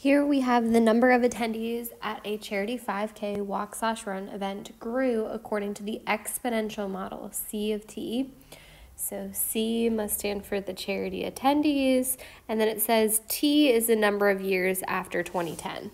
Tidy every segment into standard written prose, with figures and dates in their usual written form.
Here we have the number of attendees at a charity 5K walk/run event grew according to the exponential model, C of T. So C must stand for the charity attendees, and then it says T is the number of years after 2010.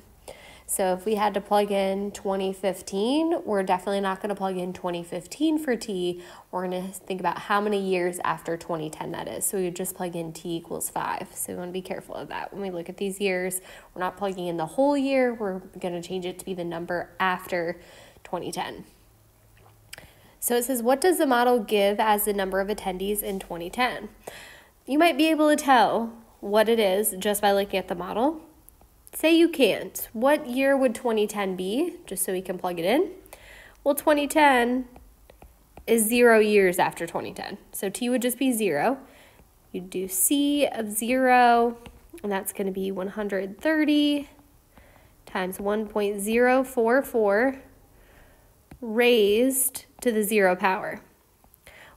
So if we had to plug in 2015, we're definitely not going to plug in 2015 for T. We're going to think about how many years after 2010 that is. So we would just plug in T equals 5. So we want to be careful of that. When we look at these years, we're not plugging in the whole year. We're going to change it to be the number after 2010. So it says, what does the model give as the number of attendees in 2010? You might be able to tell what it is just by looking at the model. Say you can't. What year would 2010 be, just so we can plug it in? Well, 2010 is 0 years after 2010. So T would just be 0. You'd do C of 0, and that's going to be 130 times 1.044 raised to the 0 power.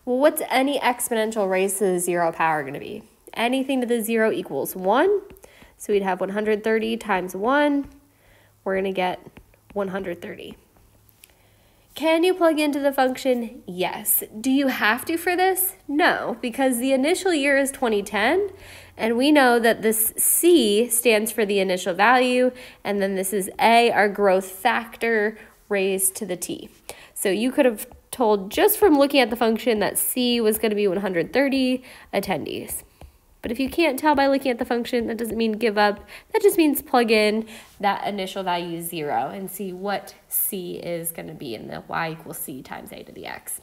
Well, what's any exponential raised to the 0 power going to be? Anything to the 0 equals 1. So we'd have 130 times 1. We're going to get 130. Can you plug into the function? Yes. Do you have to for this? No, because the initial year is 2010, and we know that this C stands for the initial value, and then this is A, our growth factor, raised to the T. So you could have told just from looking at the function that C was going to be 130 attendees. But if you can't tell by looking at the function, that doesn't mean give up. That just means plug in that initial value 0 and see what C is going to be in the y equals C times a to the x.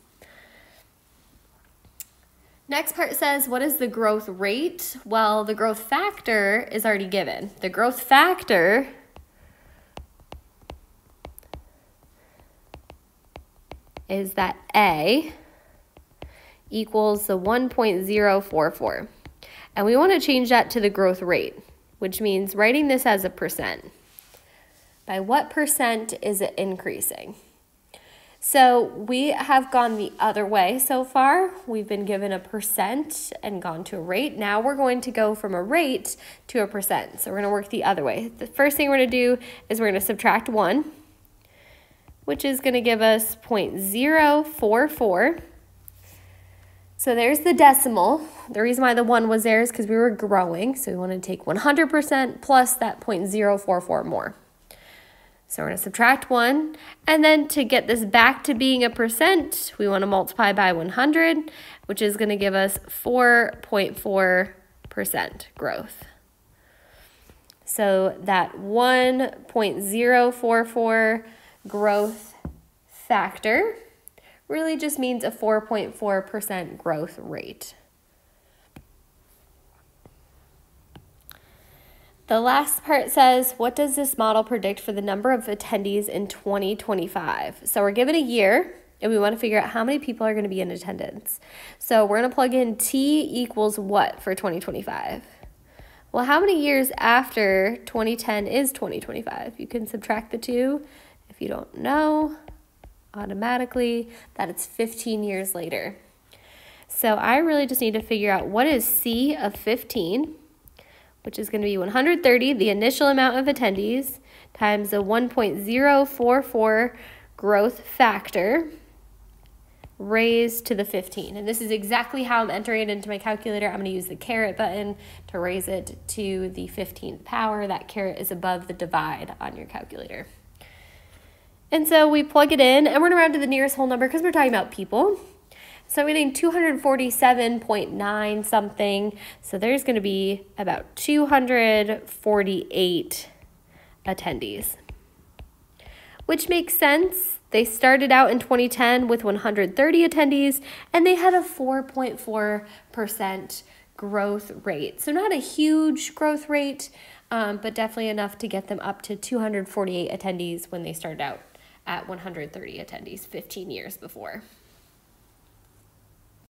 Next part says, what is the growth rate? Well, the growth factor is already given. The growth factor is that A equals the 1.044. And we want to change that to the growth rate, which means writing this as a percent. By what percent is it increasing? So we have gone the other way so far. We've been given a percent and gone to a rate. Now we're going to go from a rate to a percent. So we're going to work the other way. The first thing we're going to do is we're going to subtract 1, which is going to give us 0.044. So there's the decimal. The reason why the 1 was there is because we were growing. So we want to take 100% plus that 0.044 more. So we're going to subtract 1. And then to get this back to being a percent, we want to multiply by 100, which is going to give us 4.4% growth. So that 1.044 growth factor really just means a 4.4% growth rate. The last part says, what does this model predict for the number of attendees in 2025? So we're given a year, and we want to figure out how many people are going to be in attendance. So we're going to plug in T equals what for 2025? Well, how many years after 2010 is 2025? You can subtract the 2 if you don't know automatically that it's 15 years later. So I really just need to figure out what is C of 15, which is going to be 130, the initial amount of attendees, times the 1.044 growth factor raised to the 15. And this is exactly how I'm entering it into my calculator. I'm going to use the caret button to raise it to the 15th power. That caret is above the divide on your calculator. And so we plug it in, and we're going to round to the nearest whole number because we're talking about people. So I'm getting 247.9 something. So there's going to be about 248 attendees, which makes sense. They started out in 2010 with 130 attendees, and they had a 4.4% growth rate. So not a huge growth rate, but definitely enough to get them up to 248 attendees when they started out at 130 attendees 15 years before.